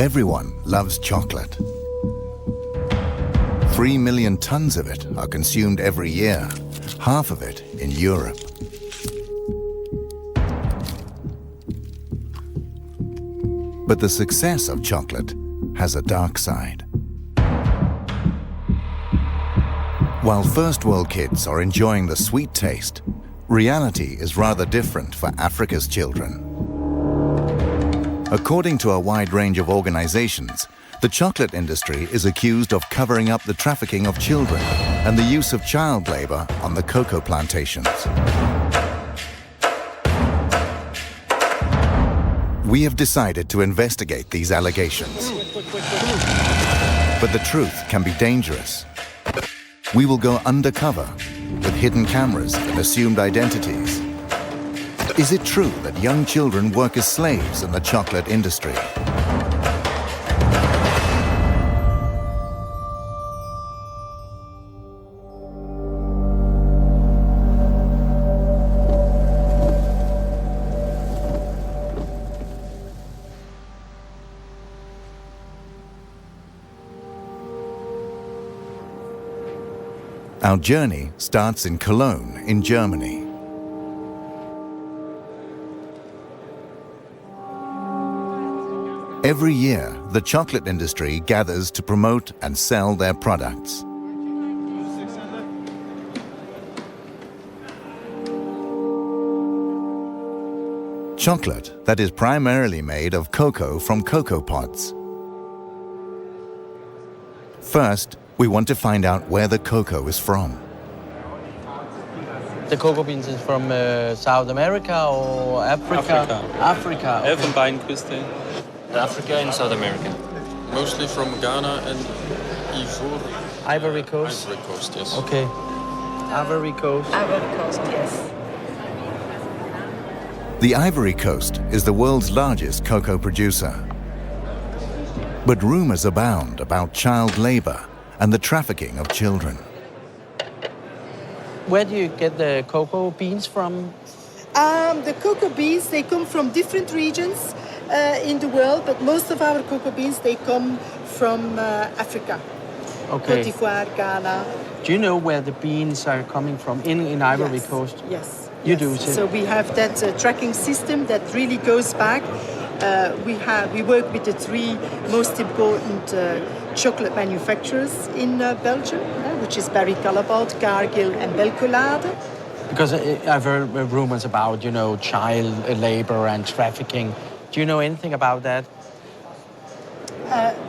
Everyone loves chocolate. 3 million tons of it are consumed every year, half of it in Europe. But the success of chocolate has a dark side. While first world kids are enjoying the sweet taste, reality is rather different for Africa's children. According to a wide range of organizations, the chocolate industry is accused of covering up the trafficking of children and the use of child labor on the cocoa plantations. We have decided to investigate these allegations. But the truth can be dangerous. We will go undercover with hidden cameras and assumed identities. Is it true that young children work as slaves in the chocolate industry? Our journey starts in Cologne, in Germany. Every year, the chocolate industry gathers to promote and sell their products. Chocolate that is primarily made of cocoa from cocoa pods. First, we want to find out where the cocoa is from. The cocoa beans is from South America or Africa? Africa. Okay. Elfenbeinküste. Africa and South America. Mostly from Ghana and Ivory Coast? Ivory Coast, yes. Okay. Ivory Coast. Ivory Coast, yes. The Ivory Coast is the world's largest cocoa producer. But rumors abound about child labor and the trafficking of children. Where do you get the cocoa beans from? The cocoa beans, they come from different regions in the world, but most of our cocoa beans, they come from Africa. Okay. Côte d'Ivoire, Ghana. Do you know where the beans are coming from in Ivory Yes. Coast? Yes. You yes. do, too? So we have that tracking system that really goes back. We work with the three most important chocolate manufacturers in Belgium, which is Barry Callebaut, Cargill, and Belcolade. Because I've heard rumors about, child labor and trafficking. Do you know anything about that?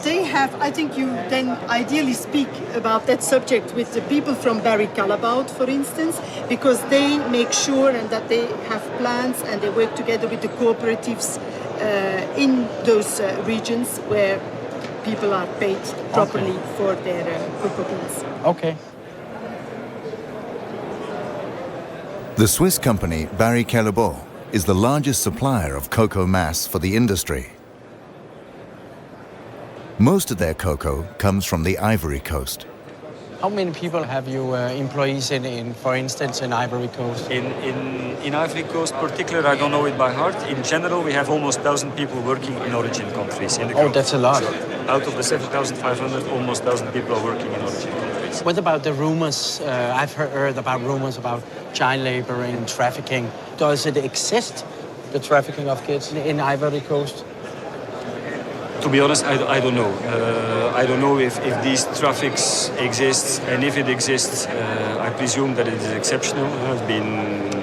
They have, I think you then ideally speak about that subject with the people from Barry Callebaut, for instance, because they make sure and that they have plans and they work together with the cooperatives in those regions where people are paid properly for their cocoa beans. Okay. The Swiss company Barry Callebaut is the largest supplier of cocoa mass for the industry. Most of their cocoa comes from the Ivory Coast. How many people have you employees in, for instance, in Ivory Coast? In Ivory Coast particular, I don't know it by heart. In general, we have almost 1,000 people working in origin countries. In the group. That's a lot. So out of the 7,500, almost 1,000 people are working in origin countries. What about the rumors? I've heard about rumors about child labor and trafficking. Does it exist, the trafficking of kids in Ivory Coast? To be honest, I don't know. I don't know if these traffics exist, and if it exists, I presume that it is exceptional. I've been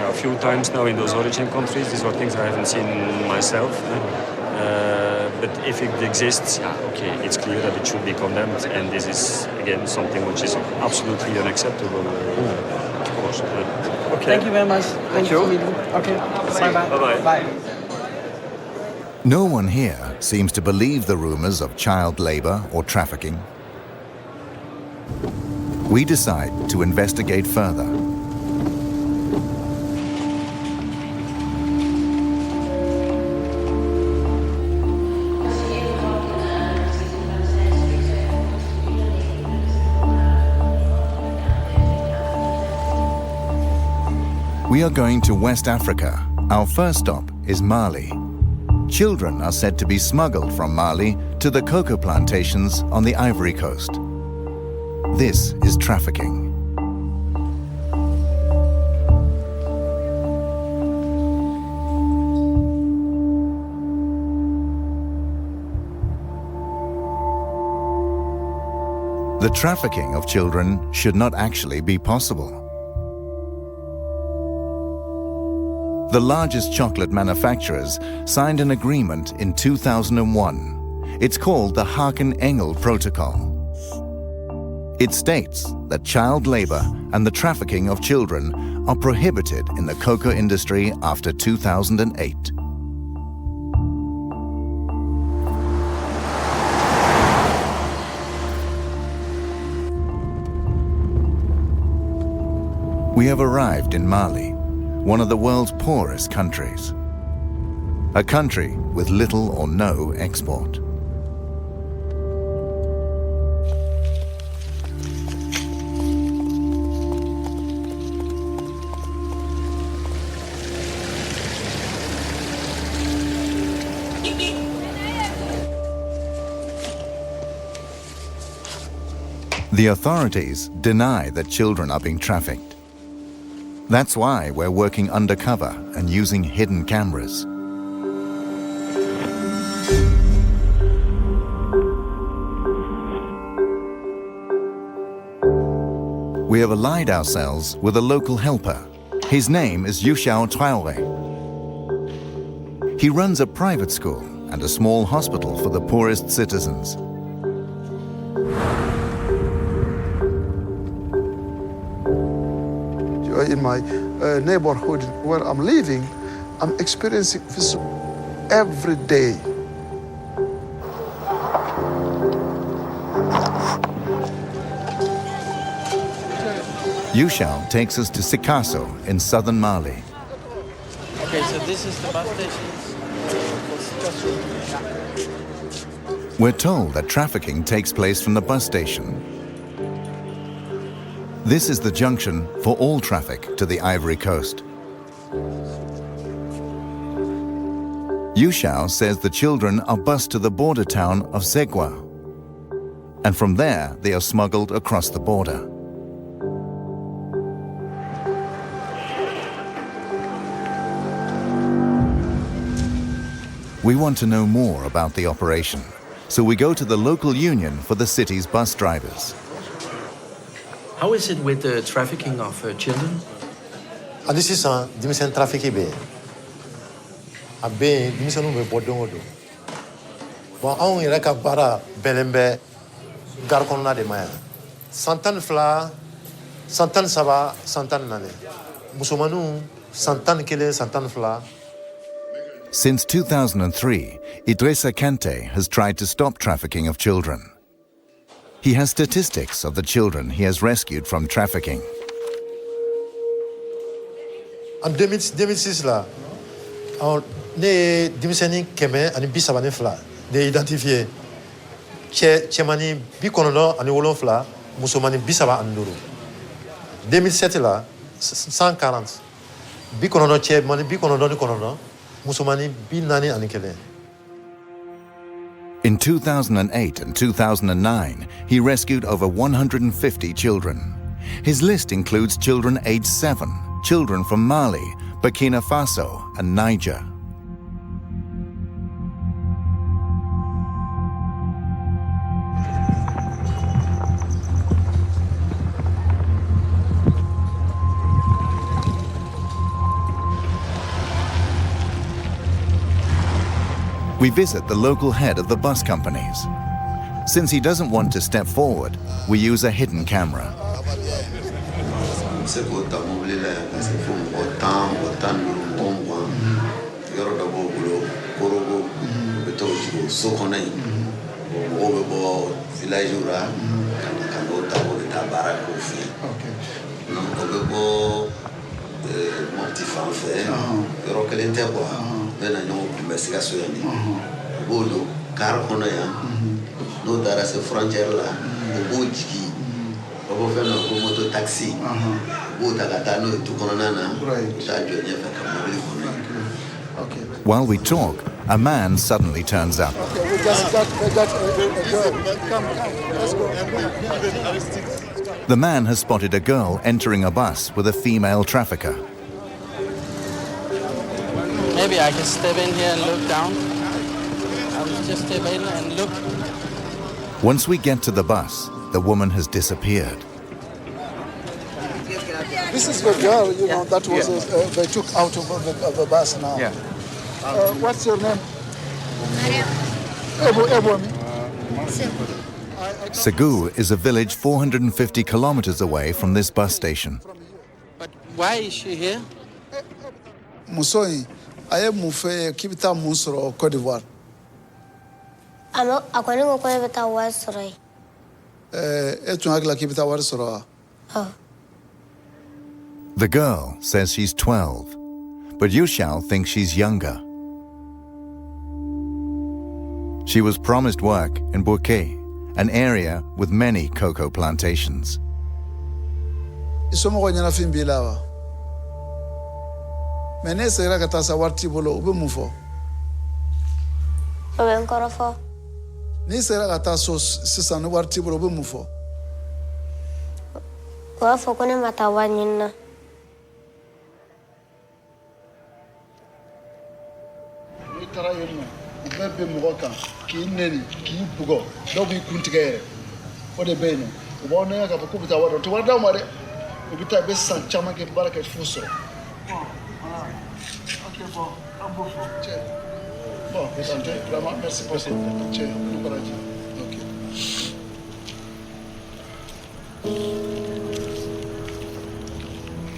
a few times now in those origin countries. These are things I haven't seen myself. But if it exists, okay, it's clear that it should be condemned, and this is, again, something which is absolutely unacceptable, of course. Okay. Thank you very much. Thank you. Okay. Bye-bye. Bye-bye. Bye. No one here seems to believe the rumors of child labor or trafficking. We decide to investigate further. We are going to West Africa. Our first stop is Mali. children are said to be smuggled from Mali to the cocoa plantations on the Ivory Coast. This is trafficking. The trafficking of children should not actually be possible. The largest chocolate manufacturers signed an agreement in 2001. It's called the Harkin-Hengel Protocol. It states that child labor and the trafficking of children are prohibited in the cocoa industry after 2008. We have arrived in Mali, one of the world's poorest countries. A country with little or no export. The authorities deny that children are being trafficked. That's why we're working undercover and using hidden cameras. We have allied ourselves with a local helper. His name is Yushao Traore. He runs a private school and a small hospital for the poorest citizens. In my neighborhood where I'm living, I'm experiencing this every day. Yushao takes us to Sikasso in southern Mali. Okay, so this is the bus station. We're told that trafficking takes place from the bus station. This is the junction for all traffic to the Ivory Coast. Yushao says the children are bused to the border town of Según, and from there they are smuggled across the border. We want to know more about the operation, so we go to the local union for the city's bus drivers. How is it with the trafficking of children? This is a dimension trafficking. A be dimension we bodongo do. Bon, on ira ka bara belembe garkonna de maya. Santan fla, santan saba, santan nane. Musumanu santan kele, santan fla. Since 2003, Idrissa Kante has tried to stop trafficking of children. He has statistics of the children he has rescued from trafficking. En 2006 là, ne dimiseni keme ani bisabane fla, de identifier chemani bikonono ani wolon fla, musomani bisaba anduru. 2007 là, 140. Bikonono chemani bikonono ni konono, musomani binani ani kele. In 2008 and 2009, he rescued over 150 children. His list includes children aged 7, children from Mali, Burkina Faso, and Niger. We visit the local head of the bus companies. Since he doesn't want to step forward, we use a hidden camera. Investigación. Bolo, carro ya, no dará se frontiera la, bojiki, obo feno ko moto taxi, bo tagata no tu konana, ta jonya fa kamari kono. While we talk, a man suddenly turns up. Okay, we got a girl. Come, let's go. The man has spotted a girl entering a bus with a female trafficker. Maybe I can step in here and look down. I'll just step in and look. Once we get to the bus, the woman has disappeared. This is the girl, that was they took out of the bus now. Yeah. What's your name? Según is a village 450 kilometers away from this bus station. But why is she here? Musoi, I am Mufe Kibita Musoro, Côte d'Ivoire. According to Kibita was right. Etunagla Kibita Warsoro. The girl says she's 12, but Yushao thinks she's younger. She was promised work in Bouquet, an area with many cocoa plantations. Isomo nyana fimbilawa. Menese ra katasa warti bolo ube mufo. Oben korofo. Ni sera kataso sisanu warti bolo ube mufo. Wa fokone matawa nyina. Tara yema ubebe mugoka ki neni ki bugo dobi kuntigere ode beno ubone ya kapo kubita wado to wada mare ubita be san chama ke baraka fuso okay bon ambofo che bon besante vraiment merci pour cette che nous baraji okay.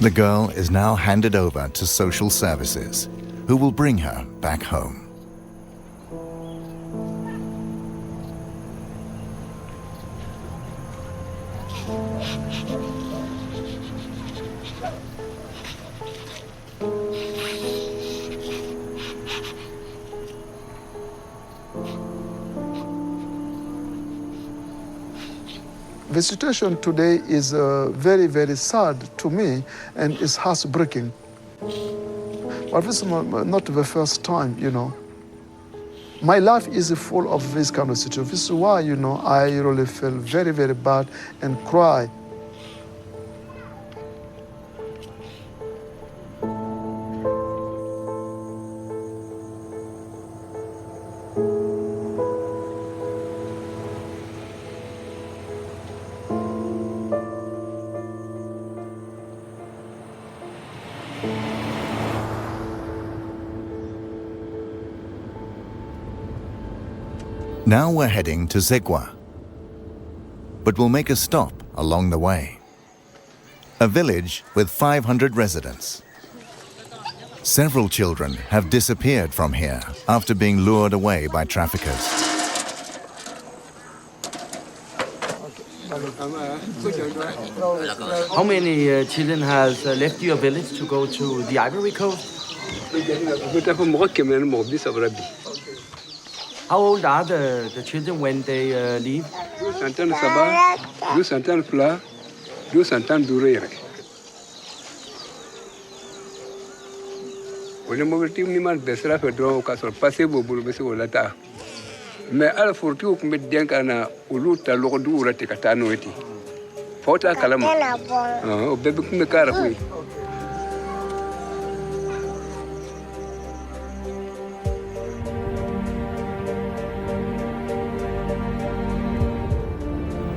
The girl is now handed over to social services, who will bring her back home. The situation today is very, very sad to me and it's heartbreaking. But this is not the first time, My life is full of this kind of situation. This is why, I really feel very, very bad and cry. Now we're heading to Según, but we'll make a stop along the way. A village with 500 residents. Several children have disappeared from here after being lured away by traffickers. How many children has left your village to go to the Ivory Coast? How old are the children when they leave?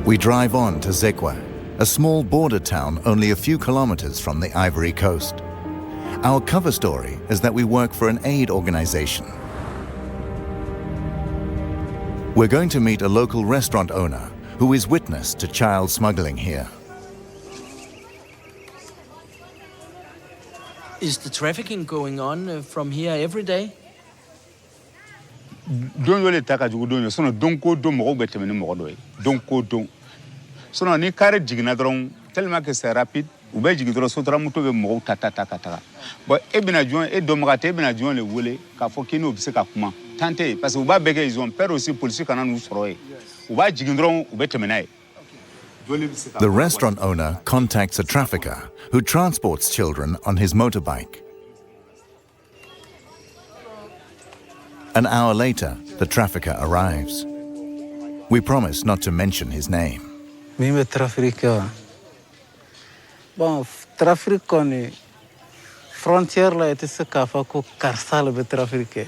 We drive on to Según, a small border town only a few kilometers from the Ivory Coast. Our cover story is that we work for an aid organization. We're going to meet a local restaurant owner who is witness to child smuggling here. Is the trafficking going on from here every day? Don yole taka jugu don sono donko don mo bete men mo do donko don sono ni kare jigna dron tellement que c'est rapide ou be jigi dron sotra muto be mo tata bon e bina jon e do magate bina jon le wole ka fo kini obise ka kuma tante parce que ba bege ils ont peur aussi police kana nous soroye ou ba jigi dron ou bete menaye. The restaurant owner contacts a trafficker who transports children on his motorbike. An hour later, the trafficker arrives. We promise not to mention his name. Mimi trafficker. Bon, trafficker ni frontière la ete se kafa ko karsal be trafficker.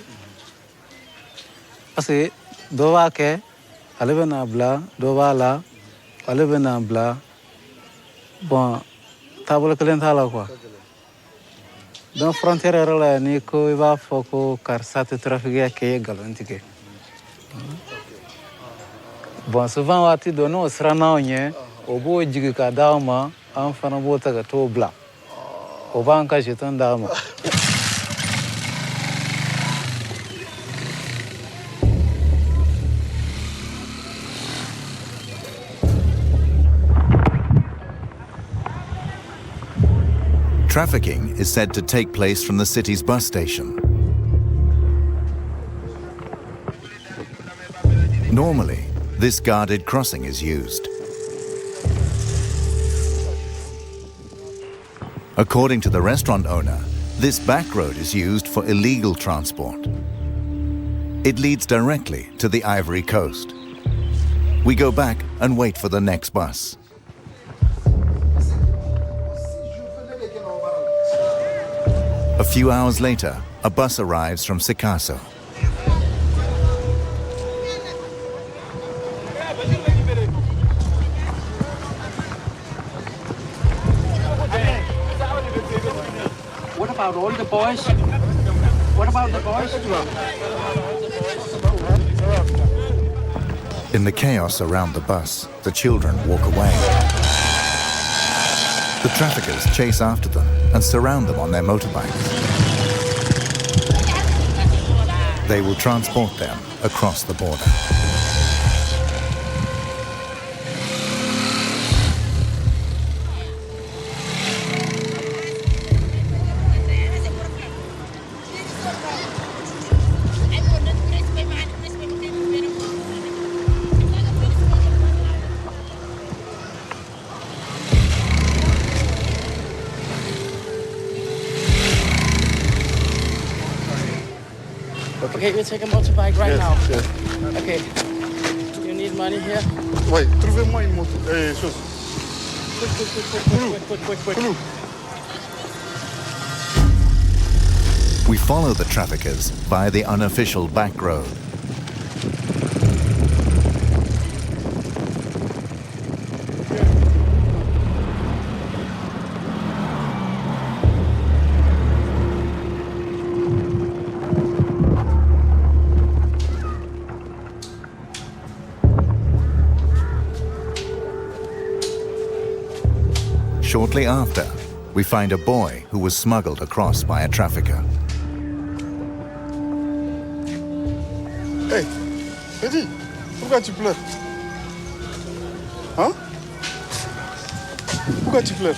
Parce que dova ke alebe na bla, dova la alebe na bla. Bon, table kelen thala quoi. Dans frontière la ni ko iba foko karsate trafficker ke galantike. Bon, souvent wati dono srana onye obo jigi ka dama an fana bota ga to bla. Oba an ka jeton dama. Trafficking is said to take place from the city's bus station. Normally, this guarded crossing is used. According to the restaurant owner, this back road is used for illegal transport. It leads directly to the Ivory Coast. We go back and wait for the next bus. A few hours later, a bus arrives from Sikasso. What about all the boys? What about the boys? In the chaos around the bus, the children walk away. The traffickers chase after them and surround them on their motorbikes. They will transport them across the border. Okay, we take a motorbike right now. Yes. Okay. You need money here? Oui, trouvez-moi une moto. Chose. Quick. We follow the traffickers via the unofficial back road. Shortly after, we find a boy who was smuggled across by a trafficker. Hey, Eddie, pourquoi tu pleures? Hein? Pourquoi tu pleures?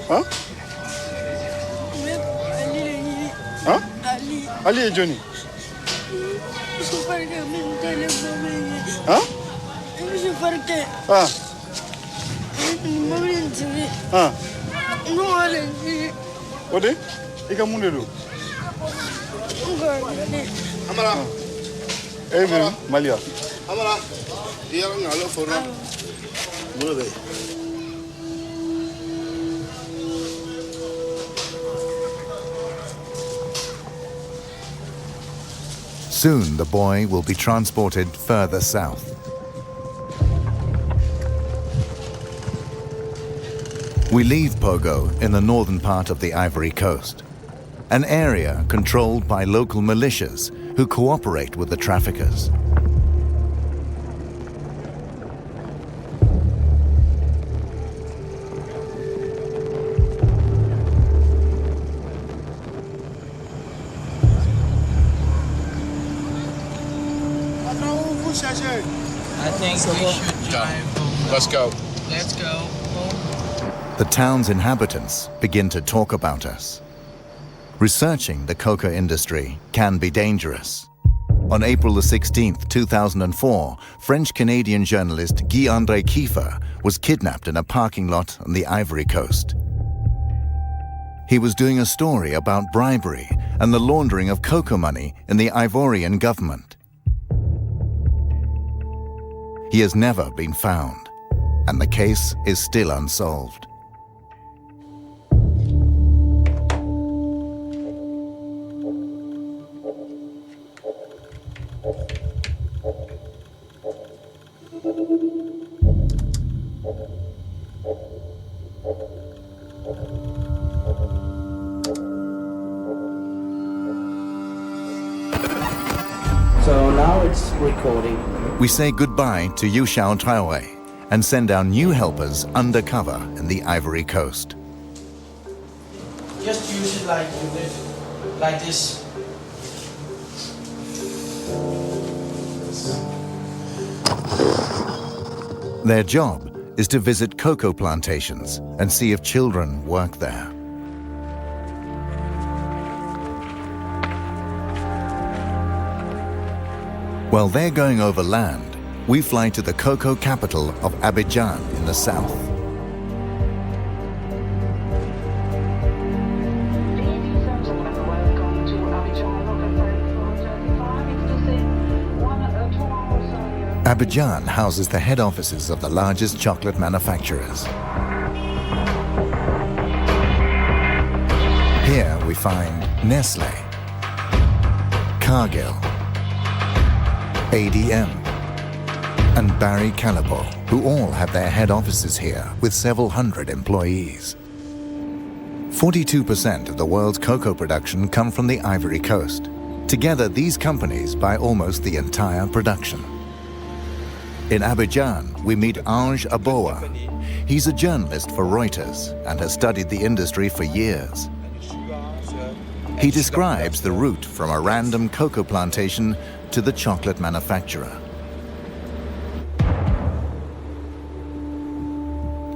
Hein? Hein? Ali et Johnny. Hein? Ah. Ah. Ode? Ika mundedo. Amala. Eh, Malia. Amala. Dia ngalo forma. Mulabe. Soon the boy will be transported further south. We leave Pogo in the northern part of the Ivory Coast, an area controlled by local militias who cooperate with the traffickers. I think we should drive. Let's go. Let's go. The town's inhabitants begin to talk about us. Researching the coca industry can be dangerous. On April the 16th, 2004, French-Canadian journalist Guy-André Kiefer was kidnapped in a parking lot on the Ivory Coast. He was doing a story about bribery and the laundering of cocoa money in the Ivorian government. He has never been found, and the case is still unsolved. So now it's recording. We say goodbye to Yu Xiao Traore and send our new helpers undercover in the Ivory Coast. Just use it like you live, like this. Their job is to visit cocoa plantations and see if children work there. While they're going over land, we fly to the cocoa capital of Abidjan in the south. Abidjan houses the head offices of the largest chocolate manufacturers. Here we find Nestlé, Cargill, ADM, and Barry Callebaut, who all have their head offices here with several hundred employees. 42% of the world's cocoa production come from the Ivory Coast. Together, these companies buy almost the entire production. In Abidjan, we meet Ange Aboa. He's a journalist for Reuters and has studied the industry for years. He describes the route from a random cocoa plantation to the chocolate manufacturer.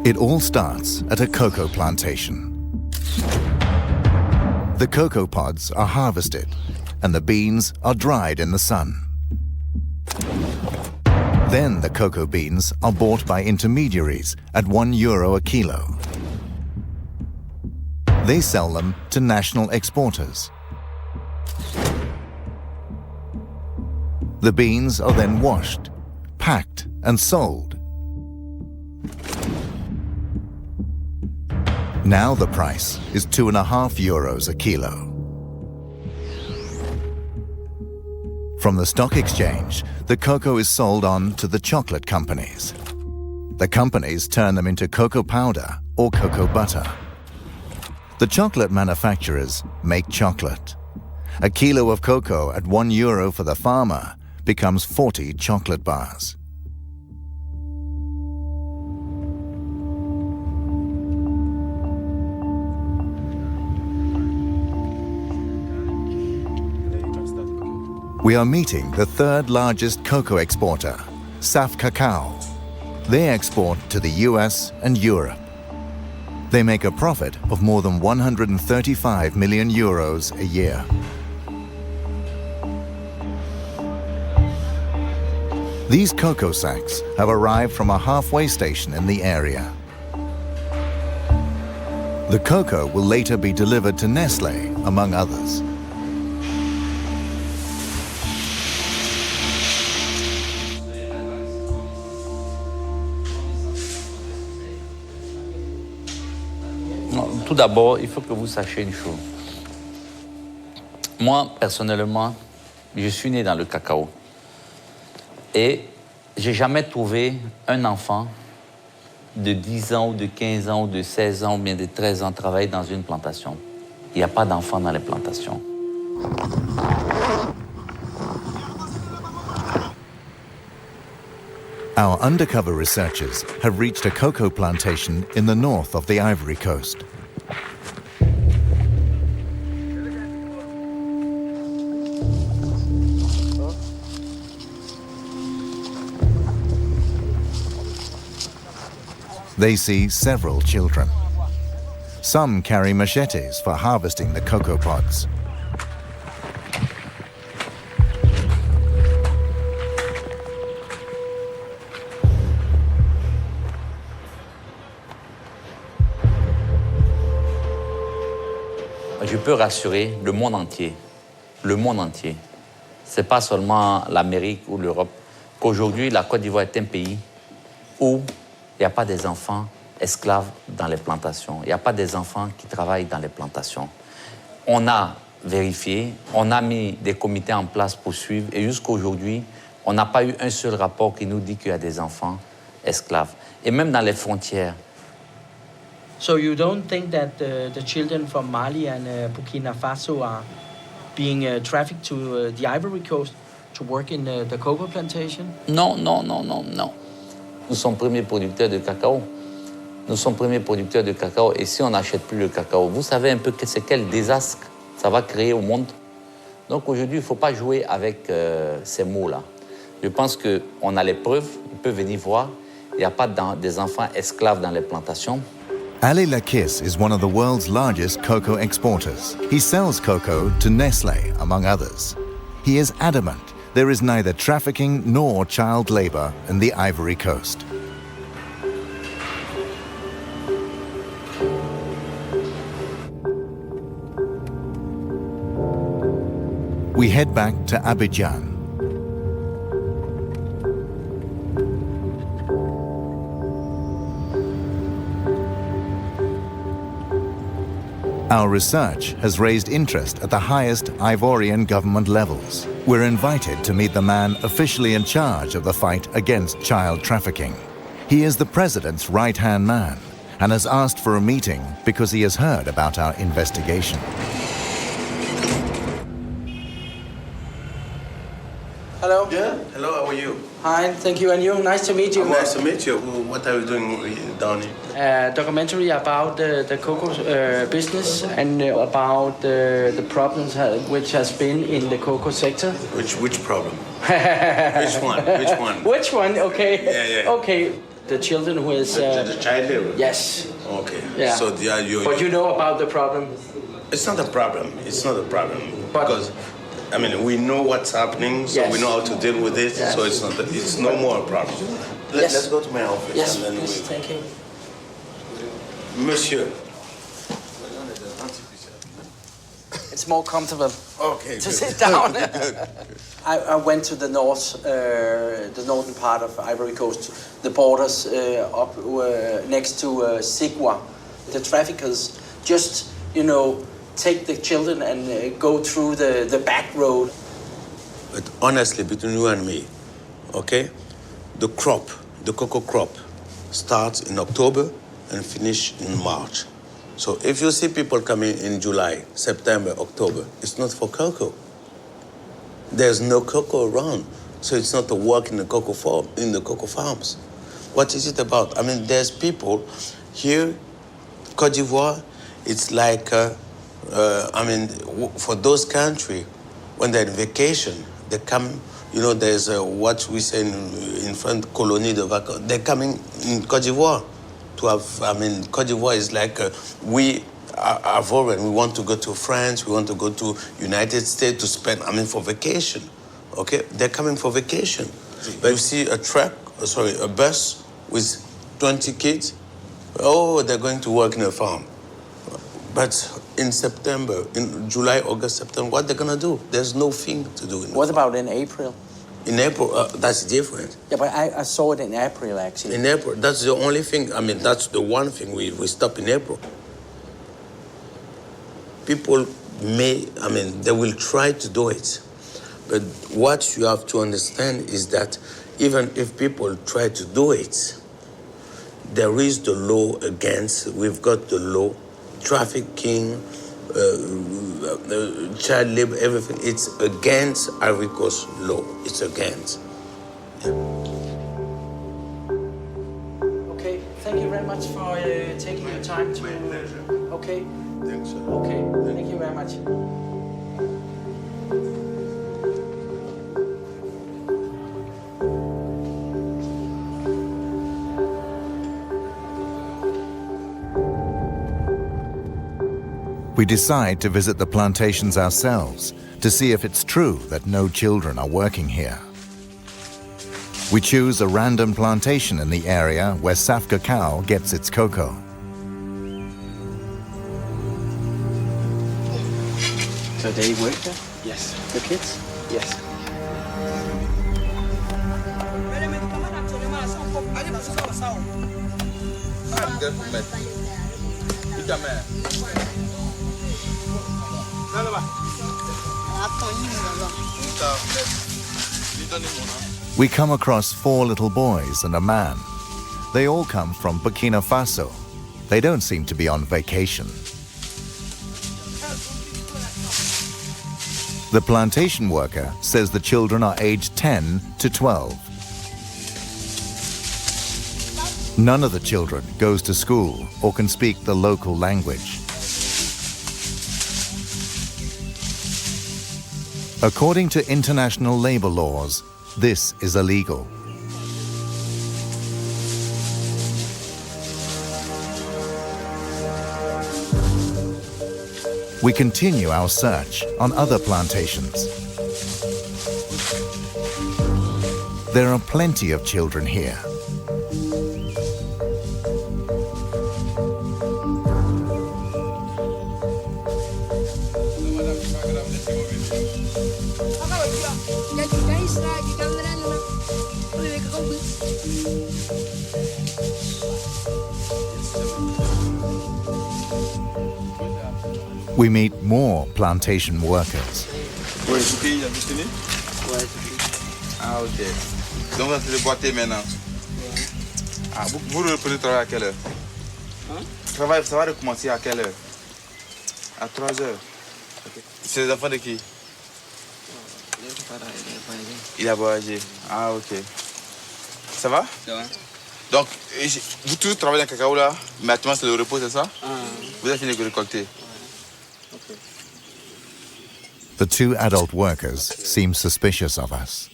It all starts at a cocoa plantation. The cocoa pods are harvested and the beans are dried in the sun. Then the cocoa beans are bought by intermediaries at €1 a kilo. They sell them to national exporters. The beans are then washed, packed, and sold. Now the price is €2.50 a kilo. From the stock exchange, the cocoa is sold on to the chocolate companies. The companies turn them into cocoa powder or cocoa butter. The chocolate manufacturers make chocolate. A kilo of cocoa at €1 for the farmer becomes 40 chocolate bars. We are meeting the third largest cocoa exporter, Saf Cacao. They export to the US and Europe. They make a profit of more than €135 million a year. These cocoa sacks have arrived from a halfway station in the area. The cocoa will later be delivered to Nestlé, among others. Tout d'abord, il faut que vous sachiez une chose. Moi, personnellement, je suis né dans le cacao. Et j'ai jamais trouvé un enfant de 10 ans ou de 15 ans ou de 16 ans ou bien de 13 ans travailler dans une plantation. Il n'y a pas d'enfants dans les plantations. Our undercover researchers have reached a cocoa plantation in the north of the Ivory Coast. They see several children. Some carry machetes for harvesting the cocoa pods. Je peux rassurer le monde entier. Le monde entier. Ce n'est pas seulement l'Amérique ou l'Europe. Qu'aujourd'hui, la Côte d'Ivoire est un pays où il n'y a pas des enfants esclaves dans les plantations. Il n'y a pas des enfants qui travaillent dans les plantations. On a vérifié, on a mis des comités en place pour suivre et jusqu'à aujourd'hui, on n'a pas eu un seul rapport qui nous dit qu'il y a des enfants esclaves. Et même dans les frontières. So you don't think that the children from Mali and Burkina Faso are being trafficked to the Ivory Coast to work in the cocoa plantation? Non, non, non, non, non. Nous sommes premiers producteurs de cacao. Nous sommes premiers producteurs de cacao et si on n'achète plus le cacao, vous savez un peu c'est quel désastre ça va créer au monde. Donc aujourd'hui, il ne faut pas jouer avec ces mots-là. Je pense qu'on a les preuves, ils peuvent venir voir. Il n'y a pas des enfants esclaves dans les plantations. Ali Lakis is one of the world's largest cocoa exporters. He sells cocoa to Nestlé, among others. He is adamant there is neither trafficking nor child labor in the Ivory Coast. We head back to Abidjan. Our research has raised interest at the highest Ivorian government levels. We're invited to meet the man officially in charge of the fight against child trafficking. He is the president's right-hand man and has asked for a meeting because he has heard about our investigation. Hello. Yeah, hello, how are you? Hi, thank you, and you. Nice to meet you. Nice to meet you. What are you doing down here? Documentary about the cocoa business and about the problems which has been in the cocoa sector. Which problem? Which one? Which one? Which one? Okay. Yeah, yeah. Okay. The children who is... the child labor? Yes. Okay. Yeah. So you... But you know about the problem? It's not a problem. It's not a problem. But, because, I mean, we know what's happening, so yes. we know how to deal with it, yes. so it's no more a problem. Yes. Let's go to my office. Yes, and then please, thank you. Monsieur. It's more comfortable to sit down. Good. I went to the northern part of Ivory Coast, the borders up next to Sigua. The traffickers just, take the children and go through the back road. But honestly, between you and me, okay, the cocoa crop, starts in October and finish in March. So if you see people coming in July, September, October, it's not for cocoa. There's no cocoa around, so it's not a work in the cocoa farms. What is it about? I mean, there's people here, Côte d'Ivoire, it's like, for those countries, when they're on vacation, they come, there's what we say in French, colonie de vacances. They're coming in Côte d'Ivoire to have, Côte d'Ivoire is like, we are foreign. We want to go to France, we want to go to United States to spend, for vacation, okay? They're coming for vacation. But you see a bus with 20 kids, they're going to work in a farm. But in September, in July, August, September, what they're gonna do? There's no thing to do. What about in April? In April, that's different. Yeah, but I saw it in April, actually. In April, that's the only thing, that's the one thing we stop in April. People they will try to do it. But what you have to understand is that even if people try to do it, there is the law against, we've got the law, trafficking, child labor, everything. It's against Ivory Coast law. It's against. Yeah. Okay, thank you very much for taking your time to... My pleasure. Okay. Thanks, sir. Okay, thank you very much. We decide to visit the plantations ourselves to see if it's true that no children are working here. We choose a random plantation in the area where Saf Cacao gets its cocoa. So they work there? Yes. The kids? Yes. We come across 4 little boys and a man. They all come from Burkina Faso. They don't seem to be on vacation. The plantation worker says the children are aged 10 to 12. None of the children goes to school or can speak the local language. According to international labor laws, this is illegal. We continue our search on other plantations. There are plenty of children here. We meet more plantation workers. Oui, tout pays, vous tenez? Ouais. Ah, ok. Donc, vous allez boiter maintenant? Ah, vous reprenez le travail à quelle heure? Hein? Le travail, ça va recommencer à quelle heure? À 3 heures. Okay. C'est les enfants de qui? Il a voyagé. Ah, ok. Ça va? Ça va. Donc, vous tous travaillez dans le cacao là, mais actuellement c'est le repos, c'est ça? Vous avez fini de récolter? Okay. The 2 adult workers seem suspicious of us.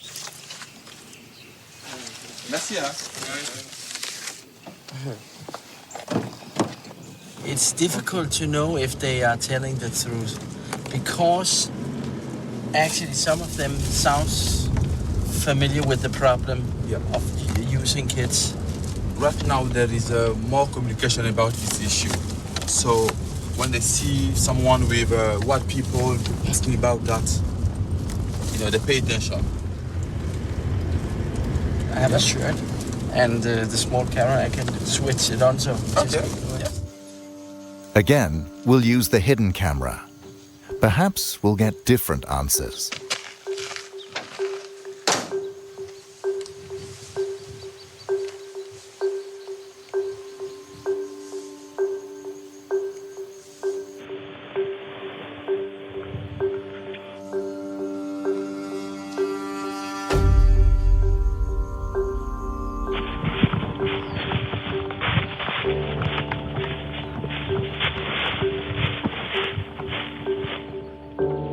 Merci, hein? It's difficult to know if they are telling the truth because actually some of them sounds familiar with the problem of using kids. Right now there is more communication about this issue. So when they see someone with white people asking about that, they pay attention. I have a shirt and the small camera, I can switch it on. So okay. Again, we'll use the hidden camera. Perhaps we'll get different answers.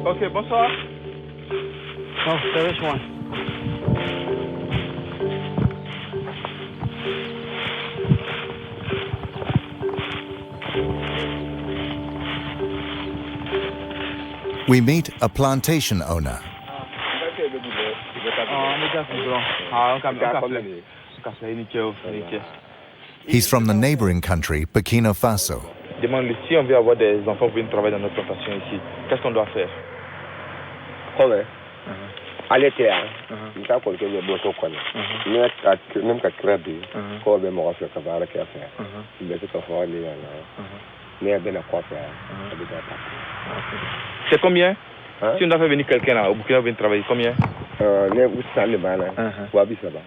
Ok, bonsoir. Oh, there is one. We meet a plantation owner. He's from the neighboring country, Burkina Faso. Demande si on veut avoir des enfants pour venir travailler dans notre plantation ici, qu'est-ce qu'on doit faire? Allez terre, il t'a collecté le boto quoi. Même qu'à créer, quoi ben moi faire ça va la faire. Il va se faire les mais ben à quoi faire. C'est combien? Si on doit faire venir quelqu'un là au Burkina venir travailler, combien? Les où ça les balles, quoi ça va.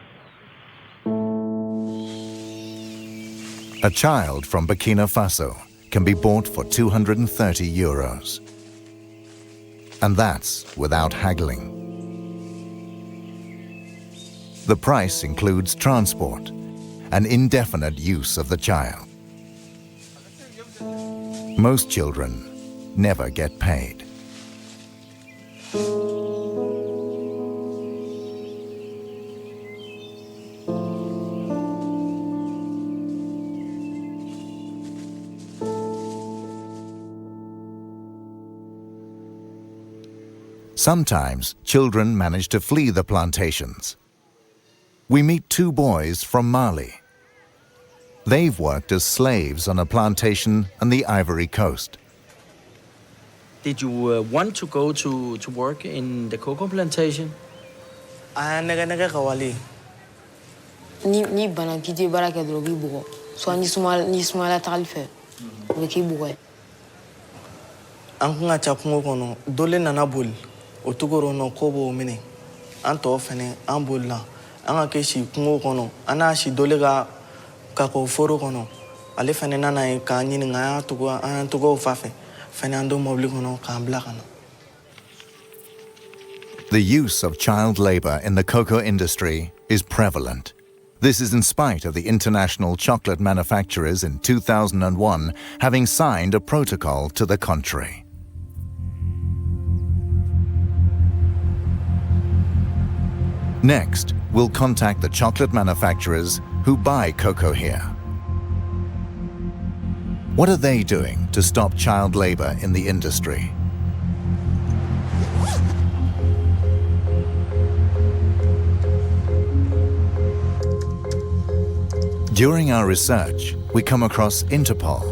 A child from Burkina Faso can be bought for €230. And that's without haggling. The price includes transport and indefinite use of the child. Most children never get paid. Sometimes children manage to flee the plantations. We meet 2 boys from Mali. They've worked as slaves on a plantation on the Ivory Coast. Did you want to go to work in the cocoa plantation? Ni bana kiti baraka drogi bugo. So ni smala talife. Weki bugo. Ankunga chapungo kono dole nana bol. Otugoro no kobo mine. Anto fene ambola. Anga keshi kungo kono. Ana shi dole ga kako foro kono. Ale fene nana e ka nyini nga tugo fafe. Fene ando mobli kono ka ambla kono. The use of child labor in the cocoa industry is prevalent. This is in spite of the international chocolate manufacturers in 2001 having signed a protocol to the contrary. Next, we'll contact the chocolate manufacturers who buy cocoa here. What are they doing to stop child labor in the industry? During our research, we come across Interpol.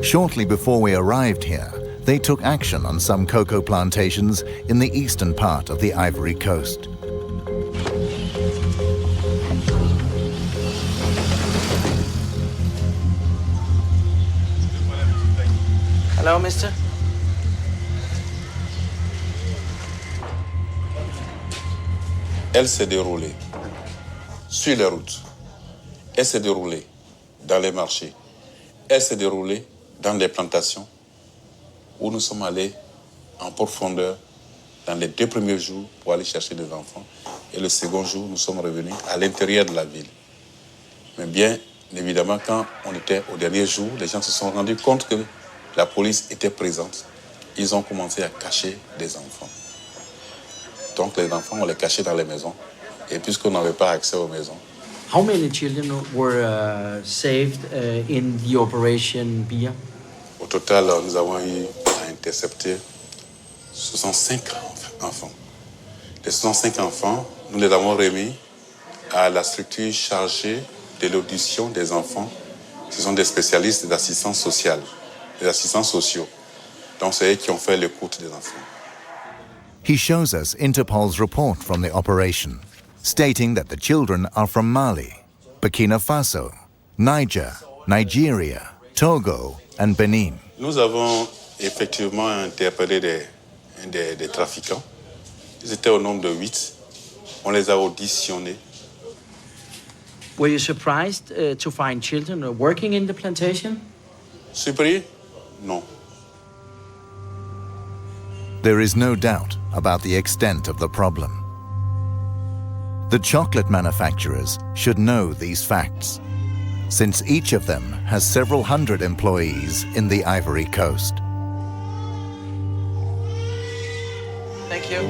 Shortly before we arrived here, they took action on some cocoa plantations in the eastern part of the Ivory Coast. Hello, mister. Elle s'est déroulée sur les routes. Elle s'est déroulée dans les marchés. Elle s'est déroulée dans les plantations où nous sommes allés en profondeur dans les 2 premiers jours pour aller chercher des enfants. Et le second jour, nous sommes revenus à l'intérieur de la ville. Mais bien évidemment, quand on était au dernier jour, les gens se sont rendus compte que la police était présente. Ils ont commencé à cacher des enfants. Donc les enfants, on les cachait dans les maisons. Et puisqu'on n'avait pas accès aux maisons. How many children were saved in the operation BIA? Au total, nous avons eu à intercepter 65 enfants. Les 65 enfants, nous les avons remis à la structure chargée de l'audition des enfants. Ce sont des spécialistes d'assistance sociale, des assistants sociaux. Donc c'est eux qui ont fait l'écoute des enfants. He shows us Interpol's report from the operation, stating that the children are from Mali, Burkina Faso, Niger, Nigeria, Togo, and Benin. Nous avons effectivement interpellé des trafiquants. Ils étaient au nombre de 8. On les a auditionnés. Were you surprised to find children working in the plantation? Surpris? Non. There is no doubt about the extent of the problem. The chocolate manufacturers should know these facts, since each of them has several hundred employees in the Ivory Coast. Thank you.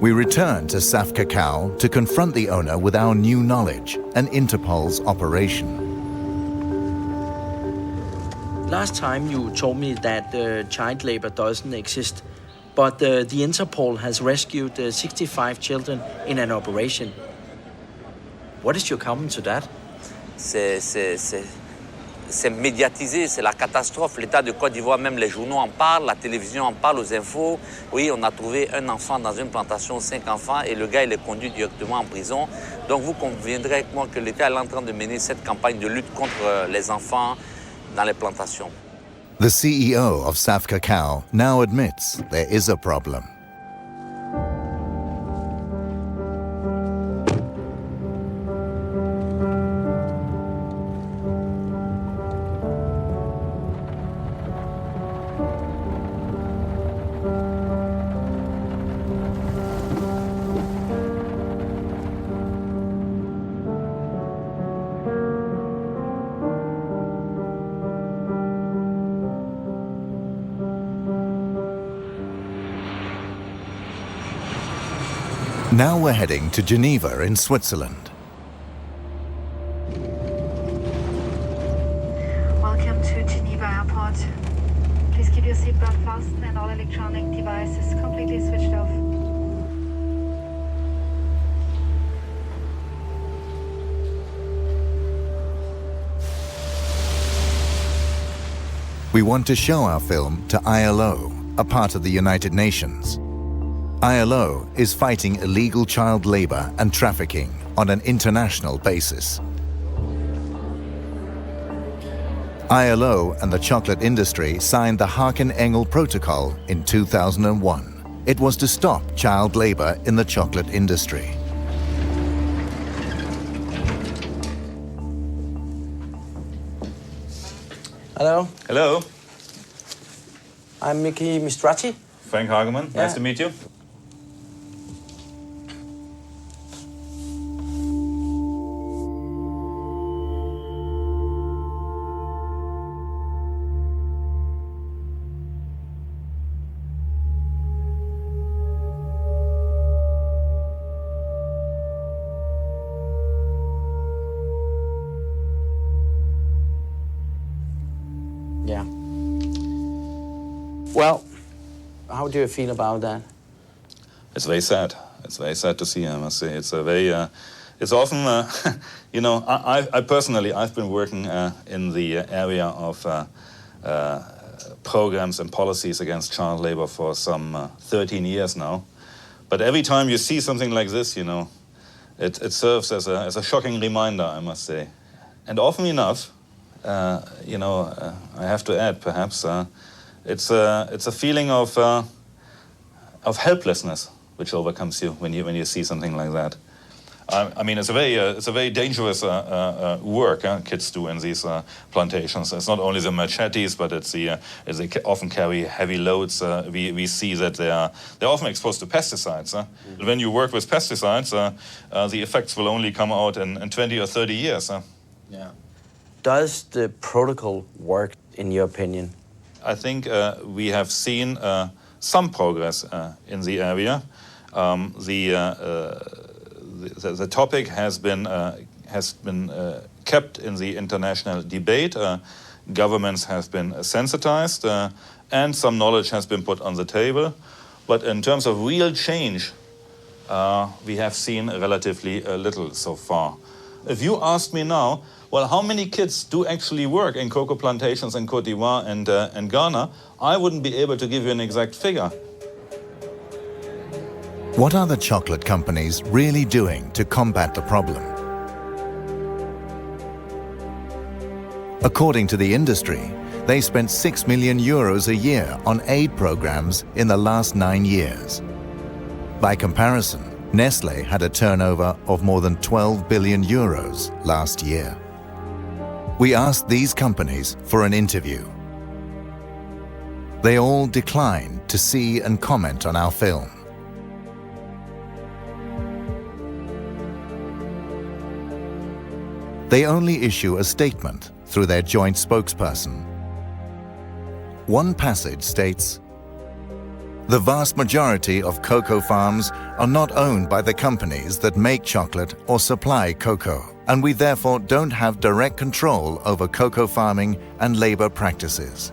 We return to Saf Cacao to confront the owner with our new knowledge and Interpol's operation. Last time you told me that child labor doesn't exist, but the Interpol has rescued 65 children in an operation. What is your comment to that? C'est médiatisé, c'est la catastrophe. L'État de Côte d'Ivoire, même les journaux en parlent, la télévision en parle, aux infos. Oui, on a trouvé un enfant dans une plantation, 5 enfants, et le gars, il est conduit directement en prison. Donc vous conviendrez avec moi que l'État est en train de mener cette campagne de lutte contre les enfants dans les plantations. The CEO of Saf Cacao now admits there is a problem. Now we're heading to Geneva in Switzerland. Welcome to Geneva Airport. Please keep your seatbelt fastened and all electronic devices completely switched off. We want to show our film to ILO, a part of the United Nations. ILO is fighting illegal child labor and trafficking on an international basis. ILO and the chocolate industry signed the Harkin-Hengel Protocol in 2001. It was to stop child labor in the chocolate industry. Hello. Hello. I'm Mickey Mistrati. Frank Hageman. Nice to meet you. Yeah. Well, how do you feel about that? It's very sad. It's very sad to see, I must say. It's a very, it's often, you know, I personally, I've been working in the area of programs and policies against child labor for some 13 years now. But every time you see something like this, you know, it serves as a shocking reminder, I must say. And often enough, you know, I have to add, perhaps, it's a feeling of helplessness which overcomes you when you see something like that. I mean, it's a very dangerous work kids do in these plantations. It's not only the machetes, but it's they often carry heavy loads. We see that they're often exposed to pesticides. When you work with pesticides, the effects will only come out in 20 or 30 years. Yeah. Does the protocol work, in your opinion? I think we have seen some progress in the area. The topic has been kept in the international debate. Governments have been sensitized, and some knowledge has been put on the table. But in terms of real change, we have seen relatively little so far. If you ask me now, well, how many kids do actually work in cocoa plantations in Côte d'Ivoire and Ghana, I wouldn't be able to give you an exact figure. What are the chocolate companies really doing to combat the problem? According to the industry, they spent €6 million a year on aid programs in the last 9 years. By comparison, Nestlé had a turnover of more than €12 billion last year. We asked these companies for an interview. They all declined to see and comment on our film. They only issue a statement through their joint spokesperson. One passage states, "The vast majority of cocoa farms are not owned by the companies that make chocolate or supply cocoa, and we therefore don't have direct control over cocoa farming and labor practices.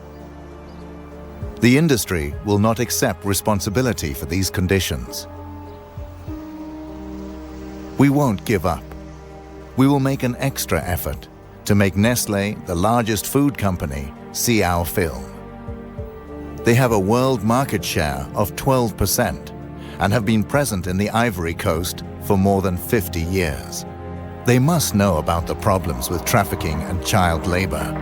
The industry will not accept responsibility for these conditions. We won't give up. We will make an extra effort to make Nestlé, the largest food company, see our film. They have a world market share of 12% and have been present in the Ivory Coast for more than 50 years. They must know about the problems with trafficking and child labor."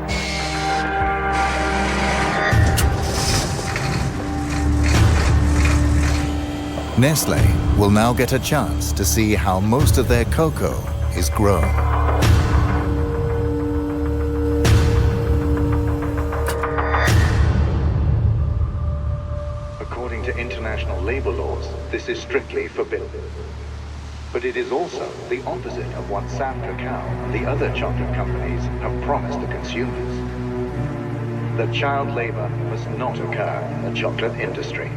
Nestlé will now get a chance to see how most of their cocoa is grown. According to international labor laws, this is strictly forbidden. But it is also the opposite of what Sam Cacao and the other chocolate companies have promised the consumers. That child labor must not occur in the chocolate industry.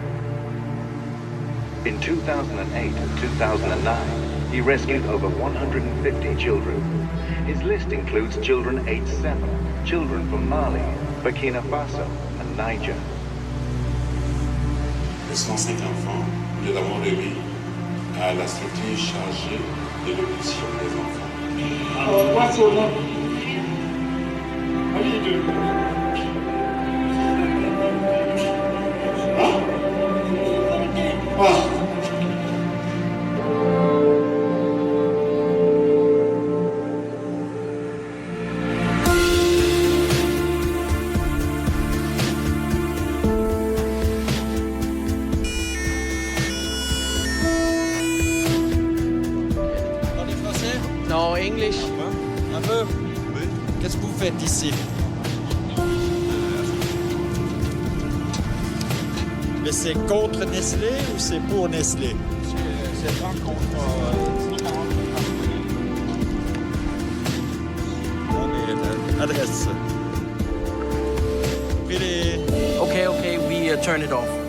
In 2008 and 2009, he rescued over 150 children. His list includes children aged 7, children from Mali, Burkina Faso, and Niger. Les 105 enfants, nous les avons remis à la structure chargée de l'audition des enfants. Alors, quoi son nom? Non, English. Un peu. Oui. Qu'est-ce que vous faites ici? Mais c'est contre Nestlé ou c'est pour Nestlé? C'est pas contre. Non, mais l'adresse. Okay, we turn it off.